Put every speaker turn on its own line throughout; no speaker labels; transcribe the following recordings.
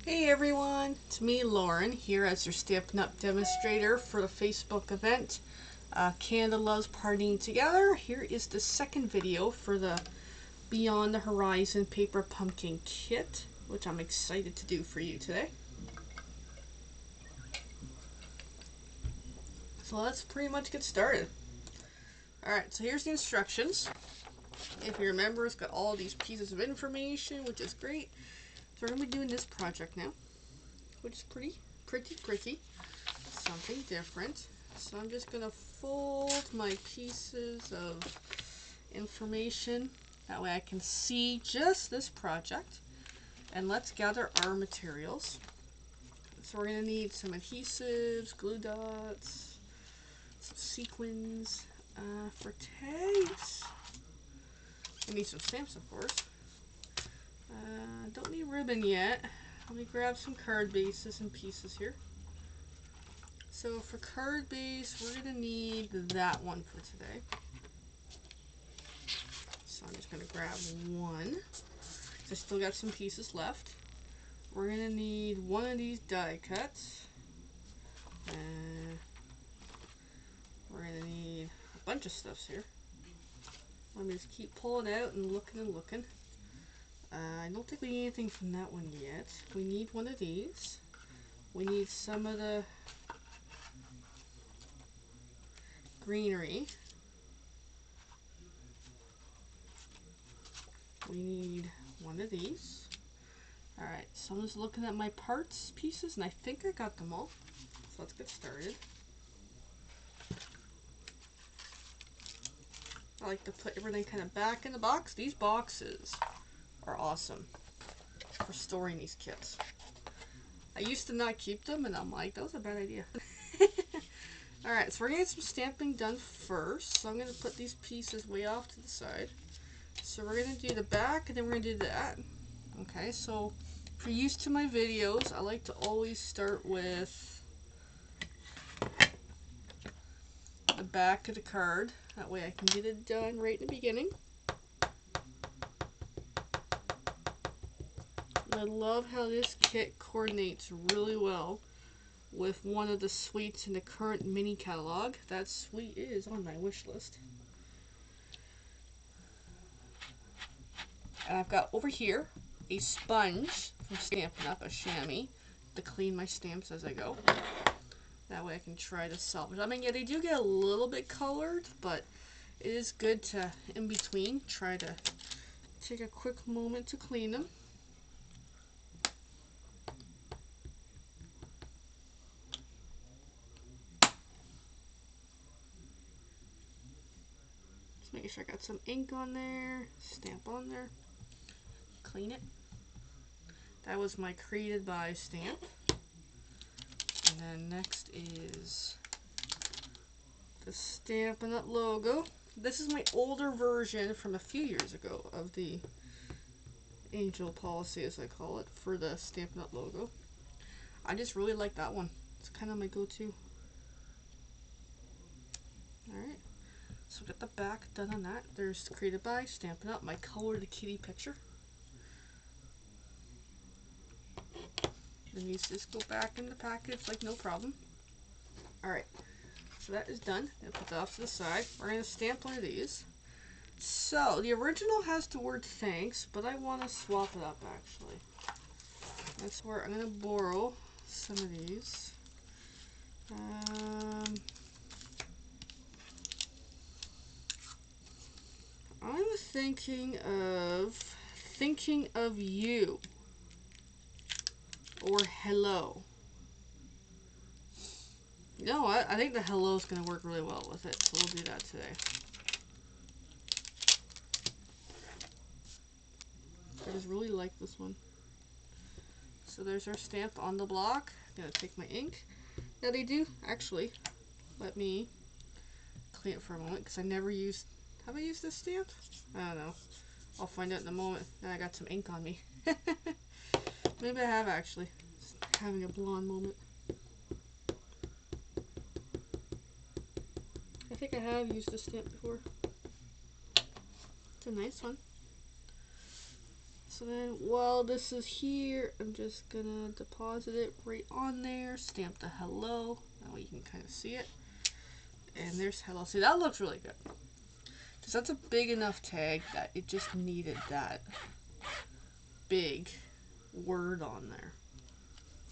Hey everyone, it's me Lauren here as your Stampin' Up demonstrator for the Facebook event Canada Loves Partying Together. Here is the second video for the Beyond the Horizon Paper Pumpkin Kit, which I'm excited to do for you today. So let's pretty much get started. Alright, so here's the instructions. If you remember, it's got all these pieces of information, which is great. So we're going to be doing this project now, which is pretty. Something different. So I'm just going to fold my pieces of information. That way I can see just this project. And let's gather our materials. So we're going to need some adhesives, glue dots, some sequins for tags. We need some stamps, of course. Don't need ribbon yet. Let me grab some card bases and pieces here. So for card base, we're going to need that one for today. So I'm just going to grab one. I still got some pieces left. We're going to need one of these die cuts. We're going to need a bunch of stuffs here. Let me just keep pulling out and looking and looking. I don't think we need anything from that one yet. We need one of these. We need some of the greenery. We need one of these. Alright, so I'm just looking at my parts pieces and I think I got them all. So let's get started. I like to put everything kind of back in the box. These boxes are awesome for storing these kits. I used to not keep them and I'm like, that was a bad idea. Alright, so we're going to get some stamping done first. So I'm going to put these pieces way off to the side. So we're going to do the back and then we're going to do that. Okay, so if you're used to my videos, I like to always start with the back of the card. That way I can get it done right in the beginning. I love how this kit coordinates really well with one of the suites in the current mini catalog. That suite is on my wish list. And I've got over here a sponge from Stampin' Up, a chamois, to clean my stamps as I go. That way I can try to salvage. I mean, yeah, they do get a little bit colored, but it is good to, in between, try to take a quick moment to clean them. Just making sure I got some ink on there, stamp on there, clean it. That was my Created By stamp. And then next is the Stampin' Up logo. This is my older version from a few years ago of the Angel Policy, as I call it, for the Stampin' Up logo. I just really like that one. It's kind of my go-to. Alright, so get the back done on that. There's Created By, Stampin' Up, my Color the Kitty picture. It needs to just go back in the package like no problem. Alright, so that is done. I'll put that off to the side. We're going to stamp one of these. So, the original has the word thanks, but I want to swap it up actually. That's where I'm going to borrow some of these. I'm thinking of you. Or hello. You know what? I think the hello is going to work really well with it, so we'll do that today. I just really like this one. So there's our stamp on the block. I'm going to take my ink. Now they do actually let me clean it for a moment because I never used... Have I used this stamp? I don't know. I'll find out in a moment. Now I got some ink on me. Maybe I have actually. Just having a blonde moment. I think I have used this stamp before. It's a nice one. So then while this is here, I'm just gonna deposit it right on there, stamp the hello, that way you can kind of see it. And there's hello. See, that looks really good. Because that's a big enough tag that it just needed that big word on there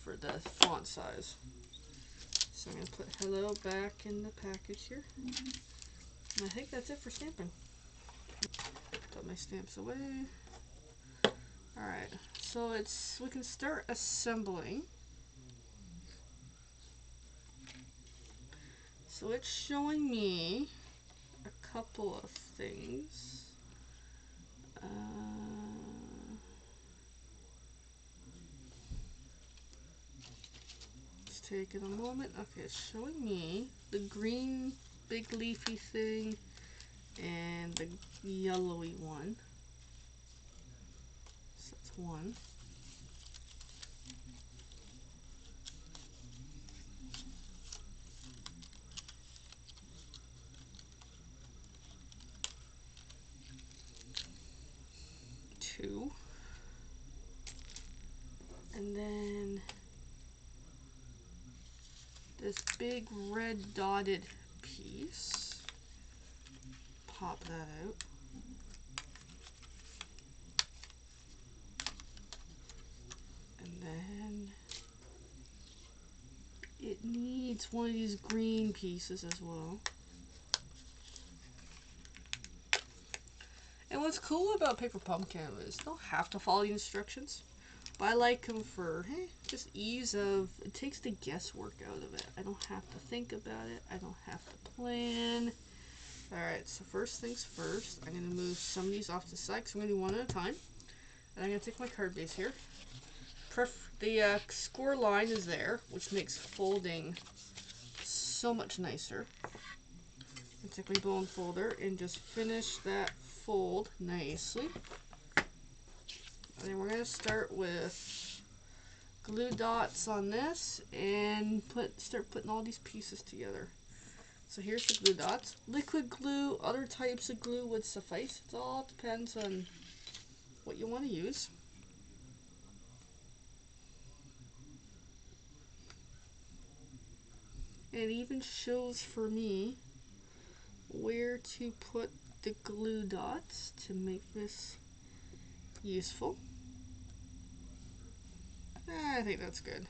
for the font size. So I'm going to put hello back in the package here. And I think that's it for stamping. Put my stamps away. Alright, so we can start assembling. So it's showing me a couple of things. It's taking a moment. Okay, it's showing me the green big leafy thing and the yellowy one. So that's one. Two. And then this big red dotted piece. Pop that out. And then it needs one of these green pieces as well. And what's cool about Paper Pumpkin is you don't have to follow the instructions. But I like them for, hey, just ease of, it takes the guesswork out of it. I don't have to think about it. I don't have to plan. Alright, so first things first, I'm going to move some of these off to the side because I'm going to do one at a time. And I'm going to take my card base here. The score line is there, which makes folding so much nicer. I take my bone folder and just finish that fold nicely. And then we're going to start with glue dots on this and start putting all these pieces together. So here's the glue dots. Liquid glue, other types of glue would suffice. It all depends on what you want to use. It even shows for me where to put the glue dots to make this useful. I think that's good.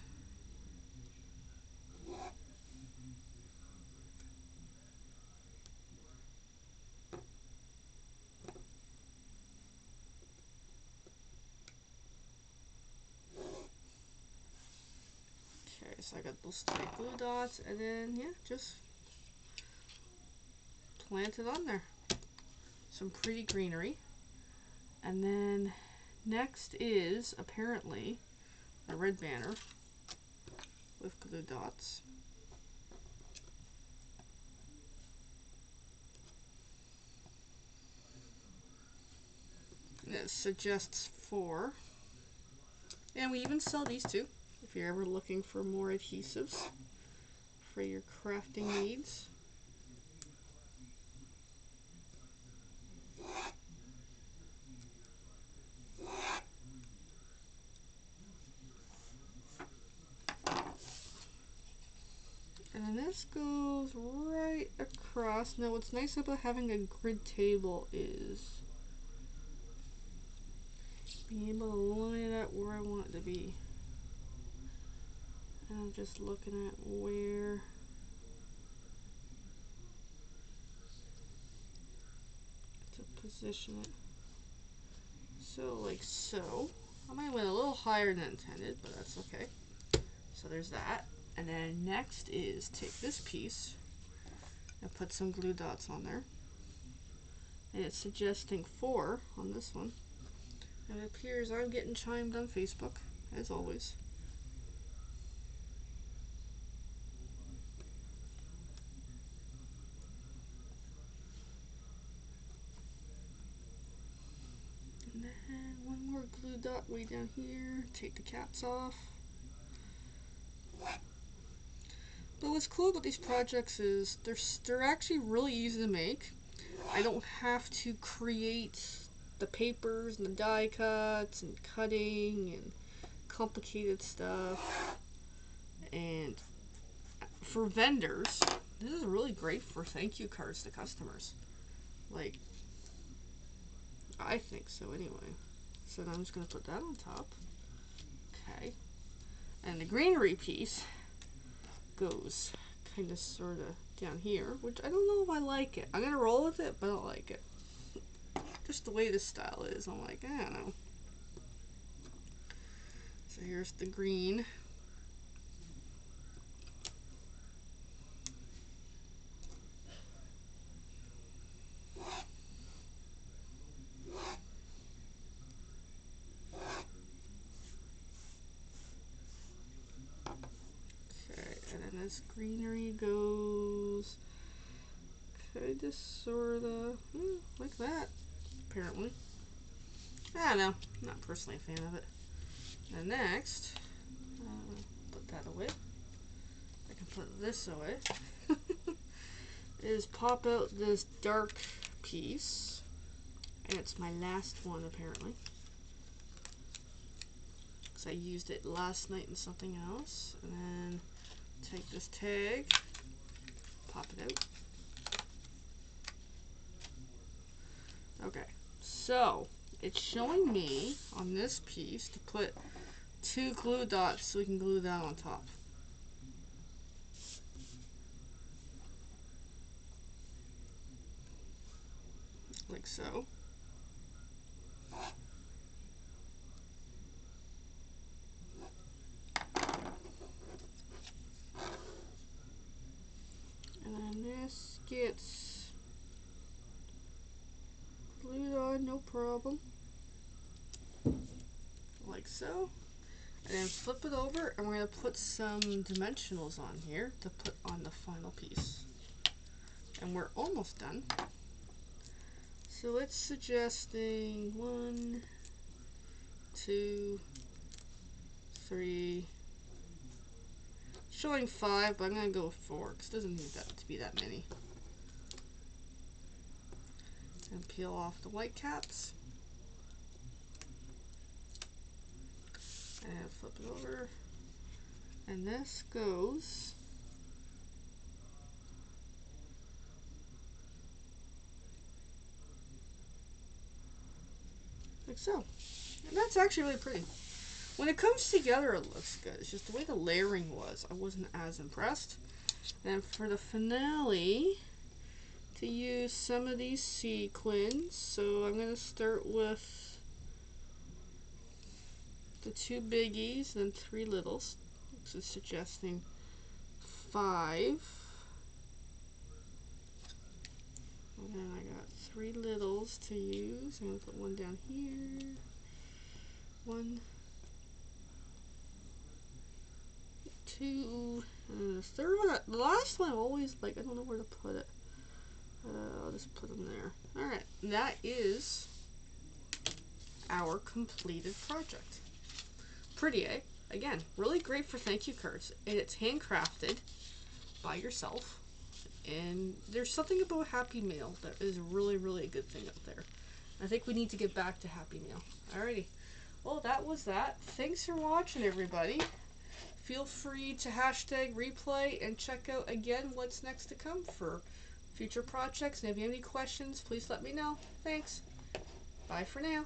Okay, so I got those 3 glue dots, and then, yeah, just plant it on there. Some pretty greenery. And then next is, apparently, a red banner with glue dots. And it suggests 4. And we even sell these too, if you're ever looking for more adhesives for your crafting needs. And then this goes right across. Now what's nice about having a grid table is being able to line it up where I want it to be. And I'm just looking at where to position it. So like so. I might went a little higher than intended, but that's okay. So there's that. And then next is take this piece and put some glue dots on there. And it's suggesting 4 on this one. And it appears I'm getting chimed on Facebook, as always. And then one more glue dot way down here. Take the caps off. But what's cool about these projects is they're actually really easy to make. I don't have to create the papers and the die cuts and cutting and complicated stuff. And for vendors, this is really great for thank you cards to customers. Like, I think so anyway. So now I'm just going to put that on top. Okay. And the greenery piece goes kind of sort of down here, which I don't know if I like it. I'm going to roll with it, but I don't like it. Just the way this style is, I'm like, I don't know. So here's the green. This greenery goes kind of sort of like that, apparently. I don't know. I'm not personally a fan of it. And next, put that away. I can put this away. Is pop out this dark piece. And it's my last one, apparently. Because I used it last night in something else. And then take this tag, pop it out. Okay, so it's showing me on this piece to put 2 glue dots so we can glue that on top. Like so. And then this gets glued on, no problem. Like so. And then flip it over, and we're going to put some dimensionals on here to put on the final piece. And we're almost done. So it's suggesting 1, 2, 3, showing 5, but I'm going to go with 4 because it doesn't need that to be that many. And peel off the white caps. And flip it over. And this goes like so. And that's actually really pretty. When it comes together, it looks good. It's just the way the layering was, I wasn't as impressed. And for the finale, to use some of these sequins, so I'm going to start with the 2 biggies and 3 littles. This is suggesting 5. And then I got 3 littles to use. I'm going to put 1 down here. 1, 2, and the third one, the last one I always like, I don't know where to put it. I'll just put them there. Alright, that is our completed project. Pretty, eh? Again, really great for thank you cards. And it's handcrafted by yourself. And there's something about Happy Mail that is really, really a good thing out there. I think we need to get back to Happy Mail. Alrighty. Well, that was that. Thanks for watching, everybody. Feel free to hashtag replay and check out again what's next to come for future projects. And if you have any questions, please let me know. Thanks. Bye for now.